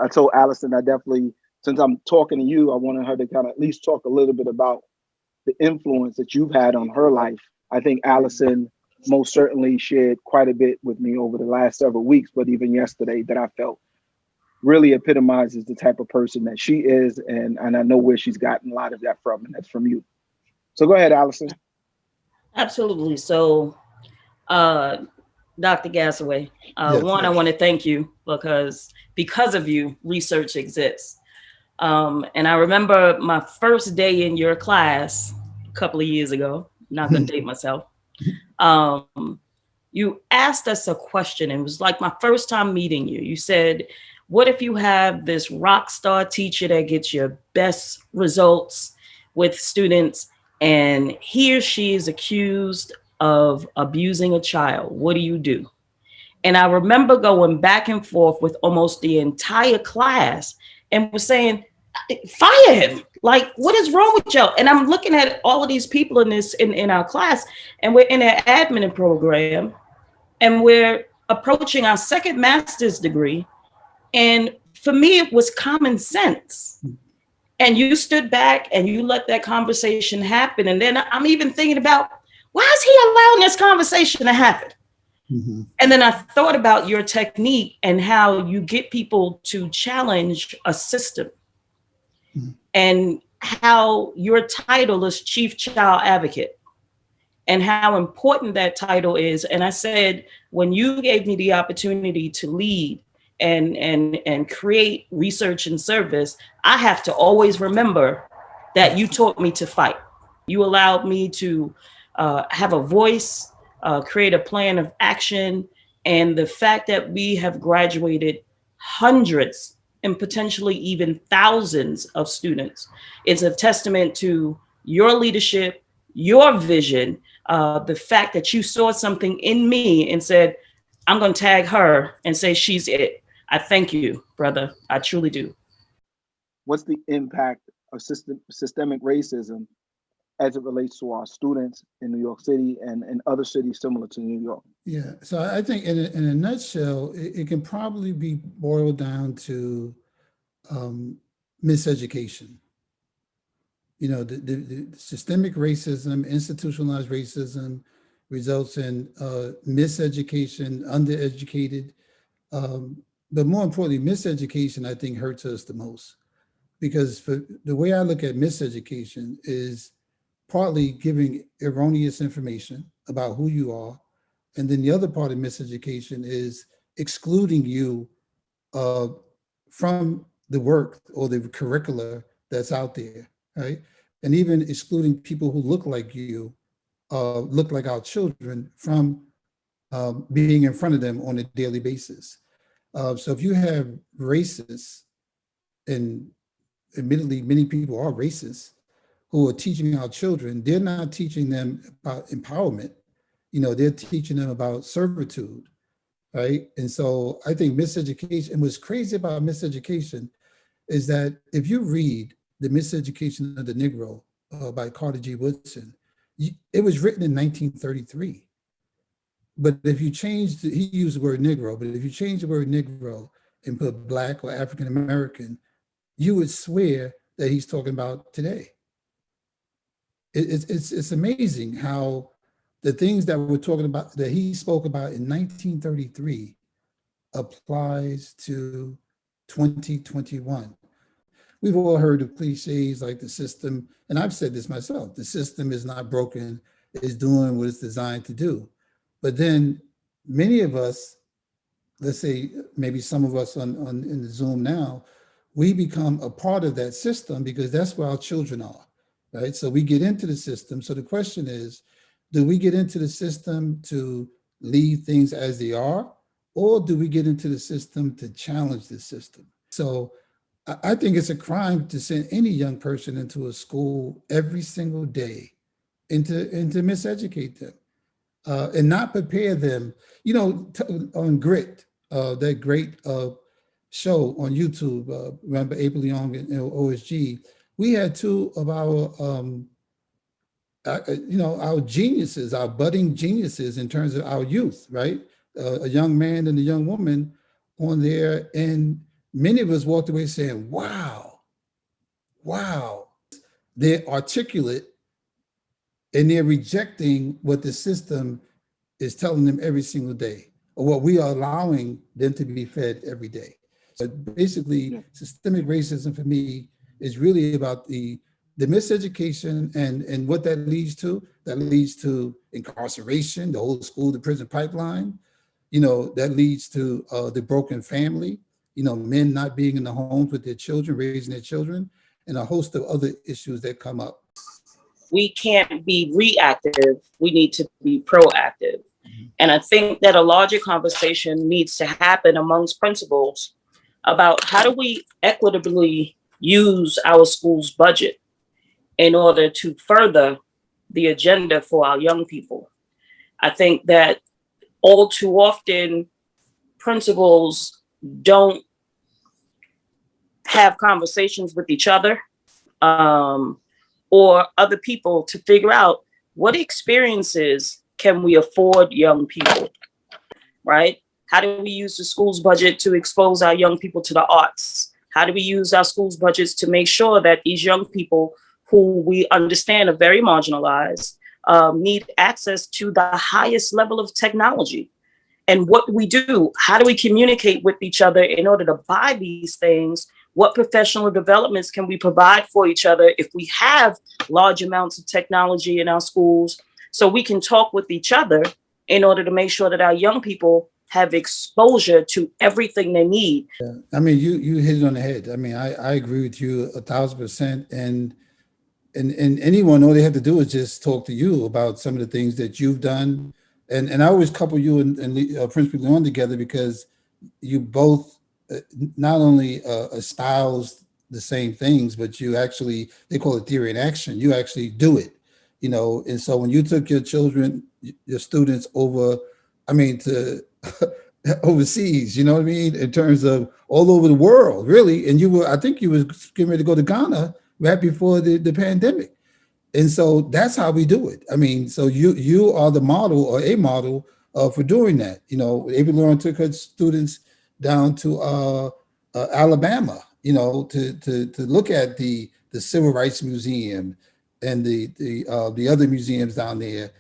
I told Allison I definitely, since I'm talking to you, I wanted her to kind of at least talk a little bit about the influence that you've had on her life. I think Allison most certainly shared quite a bit with me over the last several weeks, but even yesterday that I felt really epitomizes the type of person that she is. And I know where she's gotten a lot of that from, and that's from you. So go ahead, Allison. Absolutely. So, uh, Dr. Gassaway, Yes. one, I want to thank you because of you, research exists. And I remember my first day in your class a couple of years ago. Not going to date myself. Um, you asked us a question, and it was like my first time meeting you. You said, "What if you have this rock star teacher that gets your best results with students, and he or she is accused of abusing a child? What do you do?" And I remember going back and forth with almost the entire class and was saying, fire him. Like, what is wrong with y'all? And I'm looking at all of these people in our class, and we're in an admin program, and we're approaching our second master's degree. And for me, it was common sense. And you stood back and you let that conversation happen. And then I'm even thinking about, why is he allowing this conversation to happen? Mm-hmm. And then I thought about your technique and how you get people to challenge a system, Mm-hmm. and how your title is Chief Child Advocate and how important that title is. And I said, when you gave me the opportunity to lead and create research and service, I have to always remember that you taught me to fight. You allowed me to have a voice, create a plan of action. And the fact that we have graduated hundreds and potentially even thousands of students is a testament to your leadership, your vision, the fact that you saw something in me and said, I'm going to tag her and say she's it. I thank you, brother. I truly do. What's the impact of systemic racism as it relates to our students in New York City and other cities similar to New York? Yeah. So I think in a nutshell, it can probably be boiled down to miseducation. You know, the systemic racism, institutionalized racism results in miseducation, undereducated. But more importantly, miseducation, I think, hurts us the most. Because for the way I look at miseducation is partly giving erroneous information about who you are. And then the other part of miseducation is excluding you uh, from the work or the curricula that's out there, right? And even excluding people who look like you, look like our children from being in front of them on a daily basis. So if you have racists, and admittedly many people are racist, who are teaching our children, they're not teaching them about empowerment. You know, they're teaching them about servitude, right? And so I think miseducation, and what's crazy about miseducation is that if you read The Miseducation of the Negro by Carter G. Woodson, it was written in 1933. But if you change, he used the word Negro, but if you change the word Negro and put Black or African American, you would swear that he's talking about today. It's amazing how the things that we're talking about, that he spoke about in 1933, applies to 2021. We've all heard of cliches like the system, and I've said this myself, the system is not broken, it's doing what it's designed to do. But then many of us, let's say maybe some of us on in the Zoom now, we become a part of that system because that's where our children are, right? So we get into the system. So the question is, do we get into the system to leave things as they are, or do we get into the system to challenge the system? So I think it's a crime to send any young person into a school every single day and to miseducate them and not prepare them. You know, on Grit, that great show on YouTube, remember April Young and OSG, we had two of our, our geniuses, our budding geniuses in terms of our youth, right? A young man and a young woman on there, and many of us walked away saying, wow, they're articulate and they're rejecting what the system is telling them every single day, or what we are allowing them to be fed every day. So basically, systemic racism for me is really about the miseducation and what that leads to. That leads to incarceration, the whole school to prison pipeline. That leads to the broken family. Men not being in the homes with their children, raising their children, and a host of other issues that come up. We can't be reactive. We need to be proactive. And I think that a larger conversation needs to happen amongst principals about how do we equitably use our school's budget in order to further the agenda for our young people. I think that all too often principals don't have conversations with each other or other people to figure out what experiences can we afford young people, right? How do we use the school's budget to expose our young people to the arts? How do we use our school's budgets to make sure that these young people who we understand are very marginalized need access to the highest level of technology? And what do we do? How do we communicate with each other in order to buy these things? What professional developments can we provide for each other if we have large amounts of technology in our schools, so we can talk with each other in order to make sure that our young people have exposure to everything they need? Yeah. I mean, you hit it on the head. I mean, I agree with you 1,000%. And anyone, all they have to do is just talk to you about some of the things that you've done. And I always couple you and Principal Leon together because you both not only espouse the same things, but you actually, they call it theory in action. You actually do it, And so when you took your children, your students over, to overseas, you know what I mean? In terms of all over the world, really. And I think you was getting ready to go to Ghana right before the pandemic. And so that's how we do it. So you are the model or a model for doing that. Ava Lauren took her students down to Alabama, to look at the Civil Rights Museum and the other museums down there.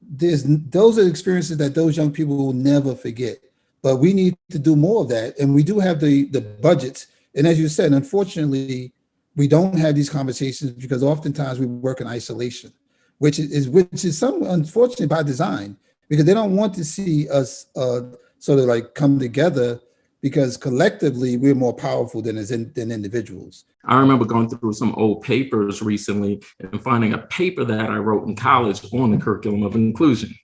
Those are experiences that those young people will never forget. But we need to do more of that, and we do have the budgets. And as you said, unfortunately, we don't have these conversations because oftentimes we work in isolation, which is some unfortunate by design, because they don't want to see us sort of like come together, because collectively we're more powerful than individuals. I remember going through some old papers recently and finding a paper that I wrote in college on the curriculum of inclusion,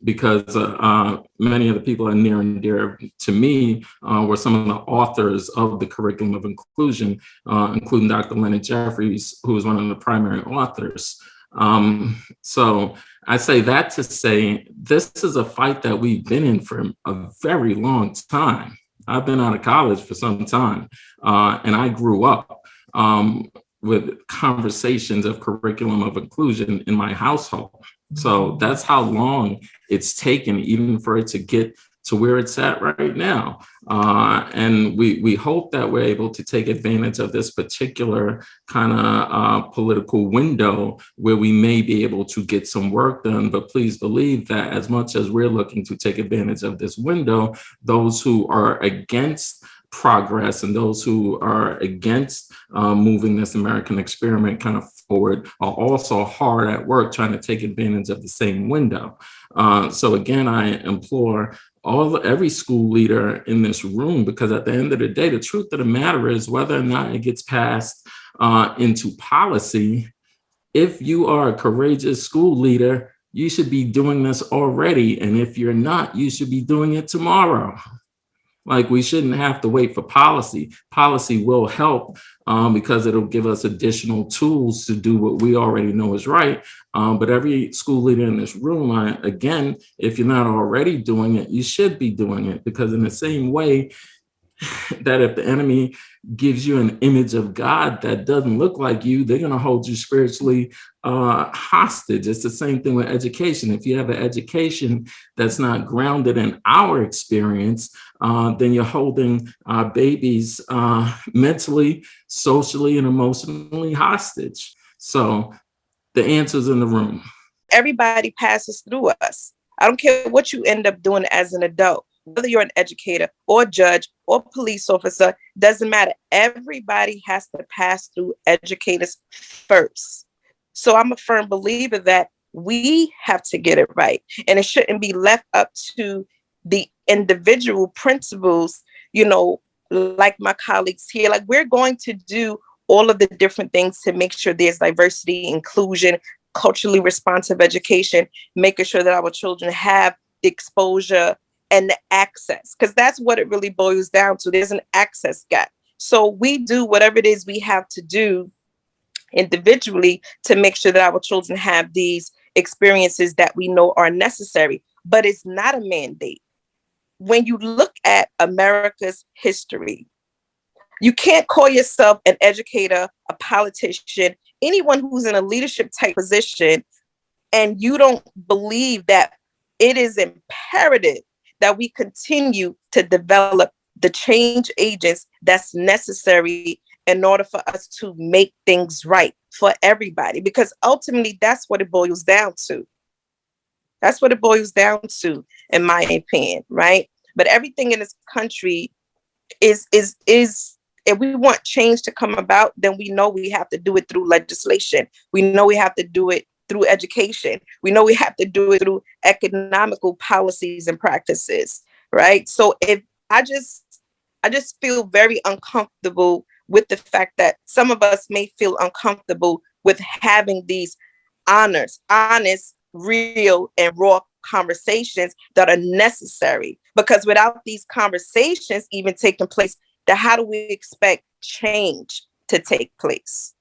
because many of the people are near and dear to me were some of the authors of the curriculum of inclusion, including Dr. Leonard Jeffries, who was one of the primary authors. So I say that to say this is a fight that we've been in for a very long time. I've been out of college for some time, and I grew up with conversations of curriculum of inclusion in my household. So that's how long it's taken even for it to get to where it's at right now. And we hope that we're able to take advantage of this particular kind of political window where we may be able to get some work done. But please believe that as much as we're looking to take advantage of this window, those who are against progress and those who are against moving this American experiment kind of forward are also hard at work trying to take advantage of the same window. So again, I implore every school leader in this room, because at the end of the day, the truth of the matter is whether or not it gets passed into policy, if you are a courageous school leader, you should be doing this already. And if you're not, you should be doing it tomorrow. Like, we shouldn't have to wait for policy. Policy will help because it'll give us additional tools to do what we already know is right. But every school leader in this room, again, if you're not already doing it, you should be doing it, because in the same way that if the enemy gives you an image of God that doesn't look like you, they're going to hold you spiritually hostage. It's the same thing with education. If you have an education that's not grounded in our experience, then you're holding babies mentally, socially, and emotionally hostage. So the answer's in the room. Everybody passes through us. I don't care what you end up doing as an adult, whether you're an educator or judge or police officer, doesn't matter. Everybody has to pass through educators first. So I'm a firm believer that we have to get it right. And it shouldn't be left up to the individual principals, you know, like my colleagues here. Like, we're going to do all of the different things to make sure there's diversity, inclusion, culturally responsive education, making sure that our children have the exposure and the access, because that's what it really boils down to. There's an access gap. So we do whatever it is we have to do individually to make sure that our children have these experiences that we know are necessary, but it's not a mandate. When you look at America's history, you can't call yourself an educator, a politician, anyone who's in a leadership type position, and you don't believe that it is imperative that we continue to develop the change agents that's necessary in order for us to make things right for everybody. Because ultimately, that's what it boils down to. That's what it boils down to, in my opinion, right? But everything in this country is if we want change to come about, then we know we have to do it through legislation. We know we have to do it through education. We know we have to do it through economical policies and practices, right? So if I just feel very uncomfortable with the fact that some of us may feel uncomfortable with having these honest, real, and raw conversations that are necessary. Because without these conversations even taking place, then how do we expect change to take place?